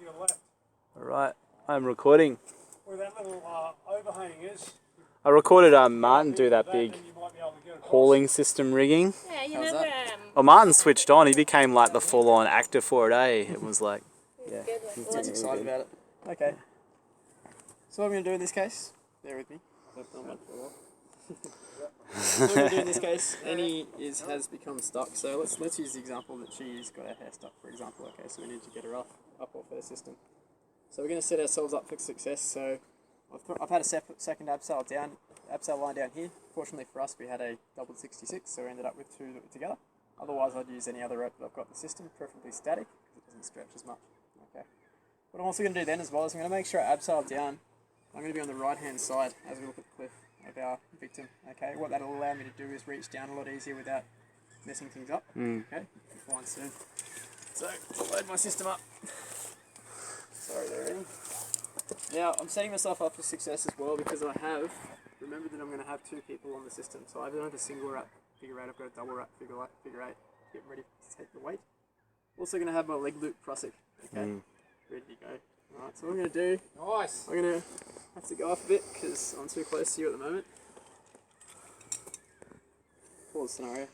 to your left. Alright, I'm recording. Where that little overhang is. I recorded Martin do that big hauling system rigging. Yeah, you never. Well, Martin switched on. He became like the full-on actor for it, eh? It was like, yeah. He's excited about it. Okay. So what I'm going to do in this case, bear with me. What I'm going to do in this case, Annie has become stuck. So let's use the example that she's got her hair stuck, for example. Okay, so we need to get her up off her system. So we're going to set ourselves up for success. So I've had a second abseil line down here. Fortunately for us, we had a double 66, so we ended up with two that were together. Otherwise, I'd use any other rope that I've got in the system, preferably static, because it doesn't stretch as much. Okay. What I'm also going to do then as well is I'm going to make sure I abseil down. I'm going to be on the right-hand side as we look at the cliff of our victim. Okay. What that'll allow me to do is reach down a lot easier without messing things up. Okay. Fine soon. So I'll load my system up. Sorry there, Eddie. Now, I'm setting myself up for success as well because I have remembered that I'm going to have two people on the system. So I don't have a single wrap figure eight, I've got a double wrap figure eight, getting ready to take the weight. Also going to have my leg loop Prusik, okay, ready to go. Alright, so what I'm going to do, Nice. I'm going to have to go off a bit because I'm too close to you at the moment. Pause scenario.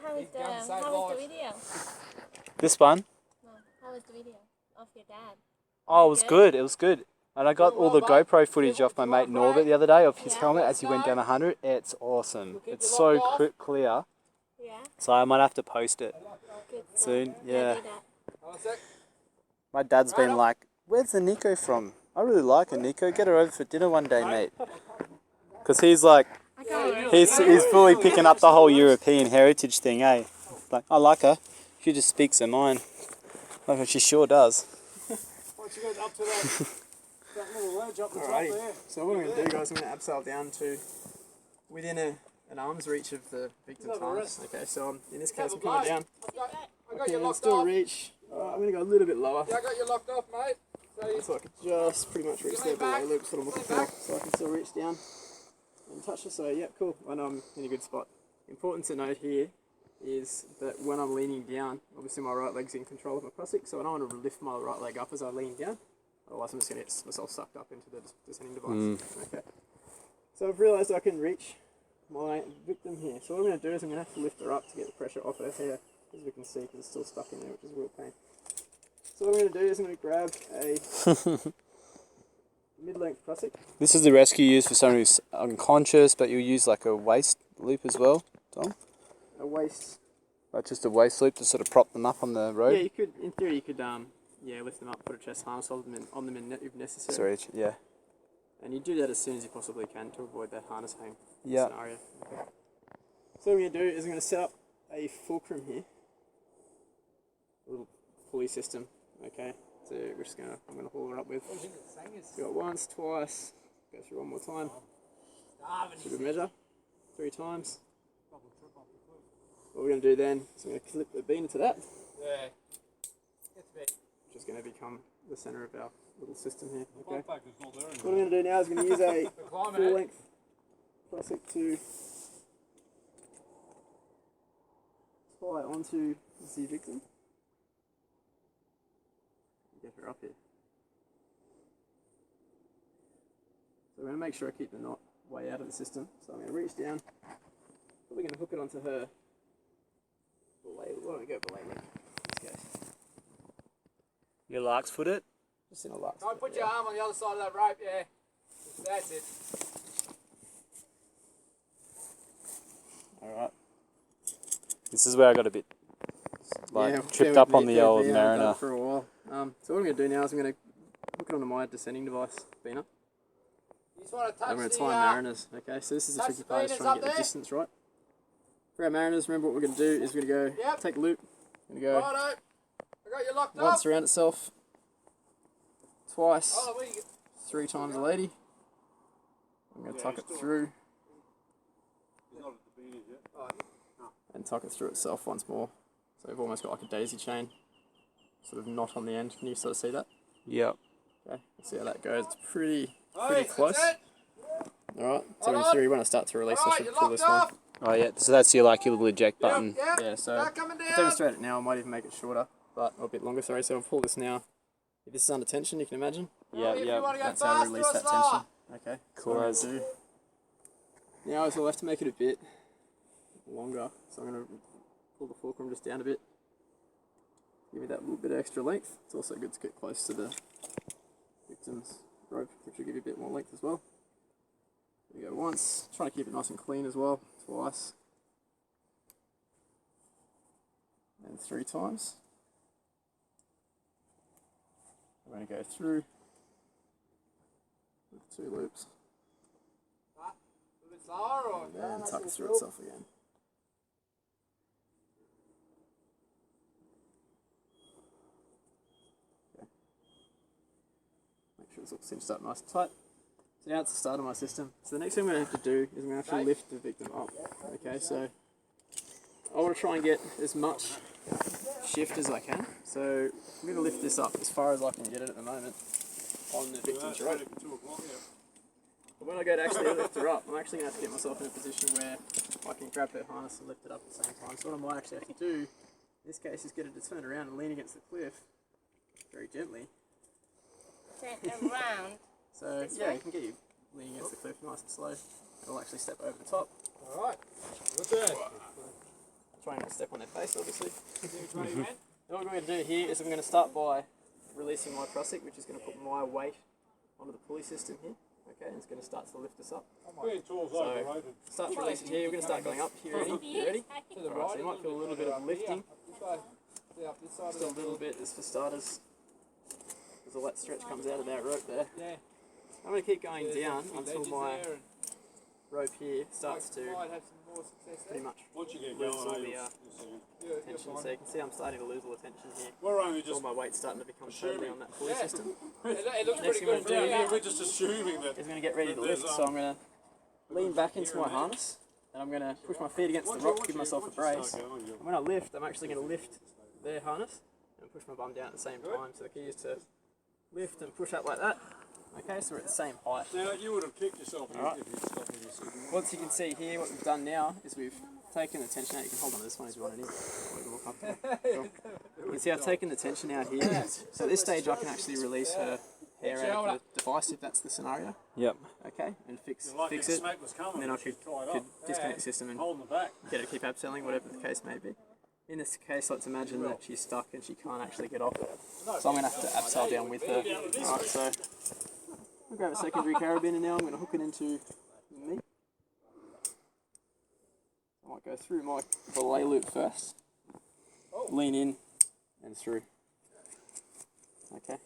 How was the video? This one? No, how was the video of your dad? Oh, it was good. It was good. And I got all the GoPro footage off my mate Norbert the other day of his helmet as he went down 100. It's awesome. It's so clear. Yeah. So I might have to post it Good. soon. Yeah. Do that. My dad's been like, "Where's the Nico from? I really like her, Nico. Get her over for dinner one day, mate." Because he's like, he's fully picking up the whole European heritage thing, eh? Like, I like her. She just speaks her mind. Like, she sure does. Once you go up to that little ledge up the top Alrighty. there. So what I'm going to do, guys, I'm going to abseil down to within an arm's reach of the victim's harness. Okay, so in this case I'm coming down. I got you Okay, locked still off. reach. I'm going to go a little bit lower. Yeah, I got you locked off, mate. So I can just pretty much reach there below loops what I'm looking for. So I can still reach down and touch it. So yeah, cool. I know I'm in a good spot. Important to note here is that when I'm leaning down, obviously my right leg's in control of my Prusik, so I don't want to lift my right leg up as I lean down. Otherwise I'm just going to get myself sucked up into the descending device. Okay. So I've realised I can reach my victim here. So what I'm going to do is I'm going to have to lift her up to get the pressure off her hair, as we can see, because it's still stuck in there, which is a real pain. So what I'm going to do is I'm going to grab a mid-length Prusik. This is the rescue used for someone who's unconscious, but you'll use like a waist loop as well, Tom? A waist. Like just a waist loop to sort of prop them up on the road? Yeah, you could, in theory, you could lift them up, put a chest harness on them if necessary. Sorry, yeah. And you do that as soon as you possibly can to avoid that harness hang scenario. Okay. So what I'm going to do is I'm going to set up a fulcrum here, a little pulley system. Okay, so I'm going to haul her up with. So got once, twice, go through one more time. Should we measure? 3 times. What we're going to do then is I'm going to clip the bean into that. Yeah. Which is going to become the centre of our little system here. Okay. What I'm going to do now is I'm going to use a full length plastic to tie onto the victim. Get her up here. So I'm going to make sure I keep the knot way out of the system. So I'm going to reach down, probably going to hook it onto her belay. Why don't we go belay link in this case? You lark's foot it? Just in a lark's Don't foot, put your arm on the other side of that rope, yeah. That's it. Alright. This is where I got a bit tripped bear up with on me, the old I've done it Mariner. for a while. So what I'm going to do now is I'm going to hook it onto my descending device, Beaner. You just want to touch I'm going to the, tie Mariners. Okay, so this is the touch tricky the part, is Venus trying to up get the there. distance right. For our Mariners, remember what we're going to do is we're going to go take a loop. We're going to go Righto. I got you locked once up. around itself, twice, Oh, where you get? 3 times a lady. I'm going to tuck it through and tuck it through itself once more. So we've almost got like a daisy chain, sort of knot on the end. Can you sort of see that? Yep. Okay, let's see how that goes. It's pretty pretty close. Alright, so in theory when I start to release I should pull this one. Oh yeah, so that's your little eject button. Yeah, so I'll demonstrate it now. I might even make it shorter, or a bit longer, sorry. So I'll pull this now. If this is under tension, you can imagine. Yeah. That's how I release that tension. Okay, Cool as. Now I'll have to make it a bit longer, so I'm going to pull the fulcrum just down a bit. Give me that little bit of extra length. It's also good to get close to the victim's rope, which will give you a bit more length as well. There we go once. Trying to keep it nice and clean as well. Twice. And 3 times. I'm going to go through with 2 loops. And then tuck it through itself again. Okay. Make sure it's all cinched up nice and tight. So now it's the start of my system. So the next thing I'm going to have to do is I'm going to have to lift the victim up. Okay, so I want to try and get as much shift as I can. So I'm going to lift this up as far as I can get it at the moment on the victim's rope. But when I go to actually lift her up, I'm actually going to have to get myself in a position where I can grab her harness and lift it up at the same time. So what I might actually have to do in this case is get her to turn around and lean against the cliff very gently. Turn around. So yeah, you can get you leaning against the cliff nice and slow. It'll actually step over the top. Alright. What's that? Trying not to step on their face, obviously. And what we're going to do here is I'm going to start by releasing my prusik, which is going to put my weight onto the pulley system here. Okay, and it's going to start to lift us up. So start to release it here. We're going to start going up here. Ready? You ready? Alright, so you might feel a little bit of lifting. Just a little bit, just for starters, because all that stretch comes out of that rope there. I'm going to keep going down until my rope here starts to pretty much lose all the tension. So you can see I'm starting to lose all the tension here. All my weight's starting to become totally on that pulley system. Next thing I'm going to do we're just assuming that is I'm going to get ready to lift. So I'm going to lean back into my harness and I'm going to push my feet against the rock, give myself a brace. And when I lift, I'm actually going to lift their harness and push my bum down at the same time. So the key is to lift and push up like that. Okay, so we're at the same height. Now you would have kicked yourself Alright. if you'd stopped in your signal. Once you can see here, what we've done now is we've taken the tension out. You can hold on to this one if you want anyway. Cool. You can see I've taken the tension out here. So at this stage I can actually release her hair out of the device if that's the scenario. Yep. Okay, and fix it. And then I could disconnect the system and get it to keep abseiling, whatever the case may be. In this case, let's imagine that she's stuck and she can't actually get off. So I'm going to have to abseil down with her. Alright, so I'll grab a secondary carabiner now. I'm going to hook it into me. I might go through my belay loop first. Lean in and through. Okay.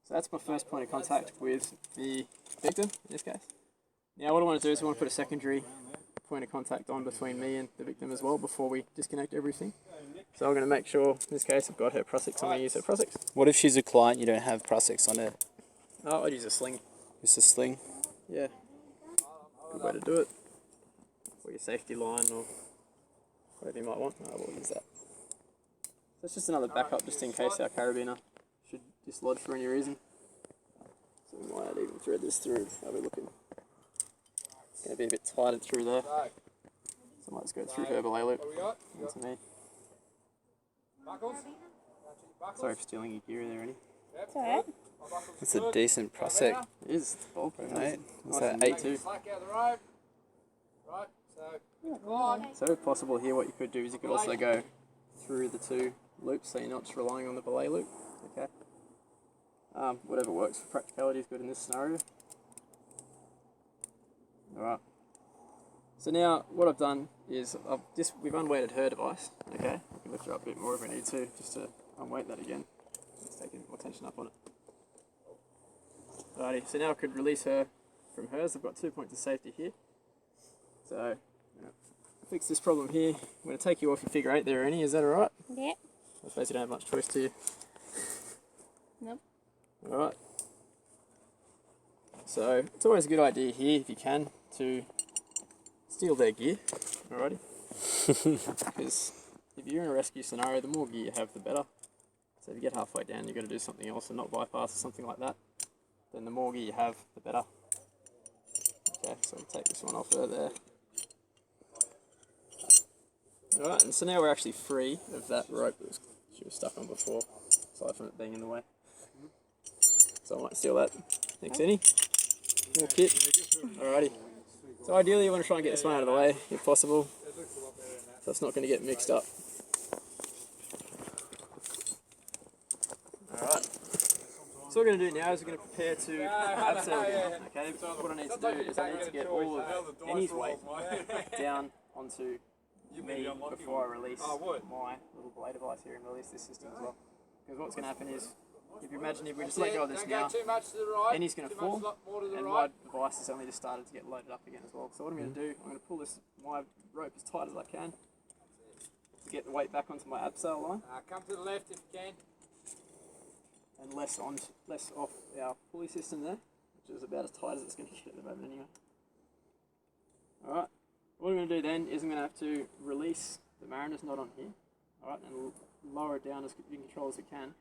So that's my first point of contact with the victim in this case. Now what I want to do is I want to put a secondary point of contact on between me and the victim as well before we disconnect everything. So I'm going to make sure, in this case, I've got her Prusiks. I'm going to use her Prusiks. What if she's a client, you don't have Prusiks on her? Oh, I'd use a sling. Just a sling? Yeah. Good way to do it. Or your safety line or whatever you might want. Oh, we'll use that. So it's just another backup just in case our carabiner should dislodge for any reason. So we might even thread this through. How are we looking? It's going to be a bit tighter through there. So I might just go through her belay loop into me. Sorry for stealing your gear there, Eddie. It's alright. That's a decent Prusik. It is. It's bulky, Mate, what's Nice that, and 8? So if possible here, what you could do is you could also go through the 2 loops, so you're not just relying on the belay loop. Okay. Whatever works for practicality is good in this scenario. Alright. So now what I've done is we've unweighted her device. Okay. We can lift her up a bit more if we need to, just to unweight that again. Let's take a bit more tension up on it. Alrighty, so now I could release her from hers. I've got 2 points of safety here. So, fix this problem here. I'm going to take you off your figure 8 there, Annie. Is that alright? Yeah. I suppose you don't have much choice, do you? Nope. Alright. So, it's always a good idea here, if you can, to steal their gear. Alrighty? Because if you're in a rescue scenario, the more gear you have, the better. So if you get halfway down, you've got to do something else and not bypass or something like that. then the more gear you have, the better. Okay, so I'll take this one off her there. Alright, and so now we're actually free of that rope that she was stuck on before, aside from it being in the way. So I might steal that. Thanks, Annie. More kit. Alrighty. So ideally you want to try and get this one out of the way, if possible, so it's not going to get mixed up. Alright. So what we're going to do now is we're going to prepare to abseil again. Okay, what I need to do is I need to get all of Annie's weight down onto me before I release my little belay device here and release this system as well. Because what's going to happen is, if you imagine if we just let go of this now, Annie's going to fall, and my device has only just started to get loaded up again as well. So what I'm going to do, I'm going to pull my rope as tight as I can to get the weight back onto my abseil line. Come to the left if you can. And less off our pulley system there, which is about as tight as it's going to get at the moment anyway. Alright, what I'm going to do then is I'm going to have to release the mariner's knot on here, alright, and lower it down as you can control as we can,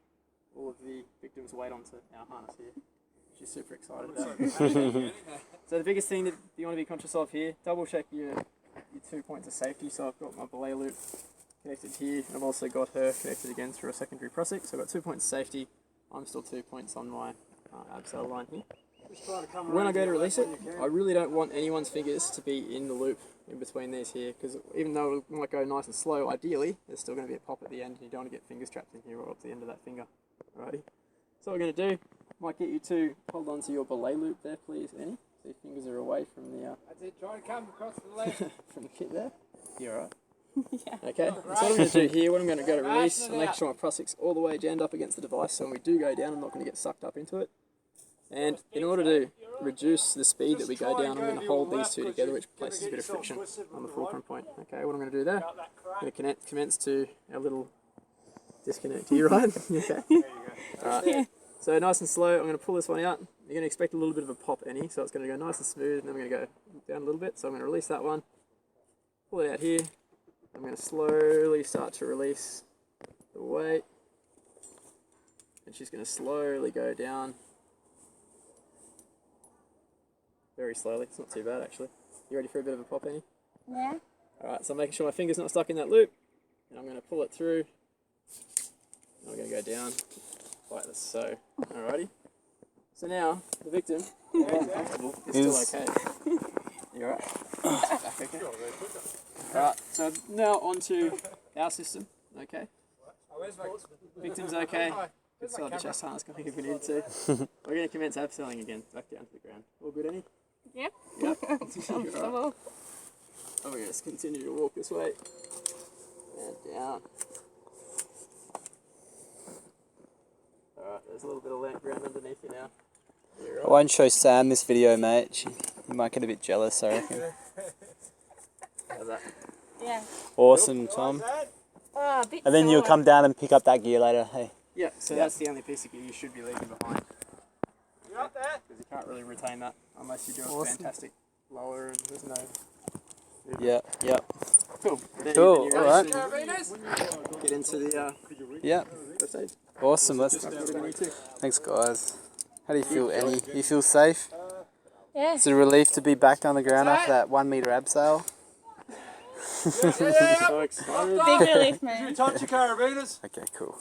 all of the victim's weight onto our harness here. She's super excited about. So the biggest thing that you want to be conscious of here, double check your 2 points of safety. So I've got my belay loop connected here, and I've also got her connected again through a secondary prosec. So I've got 2 points of safety. I'm still 2 points on my abseil line here. When I go to release it, I really don't want anyone's fingers to be in the loop in between these here, because even though it might go nice and slow, ideally there's still going to be a pop at the end, and you don't want to get fingers trapped in here or up the end of that finger. Alrighty. So what we're going to do, might get you to hold on to your belay loop there, please, Annie. So your fingers are away from the That's it, try to come across the left. from the kit there. You alright? Yeah. Okay, so what I'm going to do here, what I'm going to go to release, I'm making sure my prosec's all the way jammed up against the device, so when we do go down, I'm not going to get sucked up into it. And in order to reduce the speed that we go down, I'm going to hold these two together, which places a bit of friction on the fulcrum point. Okay, what I'm going to do there, I'm going to commence to our little disconnect here, right? Okay. Alright, so nice and slow, I'm going to pull this one out. You're going to expect a little bit of a pop, Annie, so it's going to go nice and smooth, and then we're going to go down a little bit. So I'm going to release that one, pull it out here. I'm going to slowly start to release the weight, and she's going to slowly go down. Very slowly, it's not too bad actually. You ready for a bit of a pop, Annie? Yeah. Alright, so I'm making sure my finger's not stuck in that loop, and I'm going to pull it through, and I'm going to go down like this, so, alrighty. So now, the victim, is still okay. You alright? Back okay? Alright, so now onto our system, okay? Victim's okay. Could still have the chest harness going if we needed to. We're going to commence abseiling again, back down to the ground. All good, Annie? Yep. Yep. Comfortable. Oh, we're going to continue to walk this way. And down. Alright, there's a little bit of land ground underneath you now. I won't show Sam this video, mate. She might get a bit jealous, I reckon. How's that? Yeah. Awesome, Tom. Oh, a bit And then you'll sore. come down and pick up that gear later, hey? Yeah, so that's the only piece of gear you should be leaving behind. You up there? Because you can't really retain that unless you do a Awesome. fantastic lower and there's no... Yep, yep. Cool. Then Cool, you're alright. ready to get into the Yep. first aid. Awesome, let's... Thanks, guys. How do you feel, Annie? You feel safe? Yeah. It's a relief to be back on the ground after that 1 metre abseil. So excited. Big relief, man. Did you touch your carabiners? Okay, cool.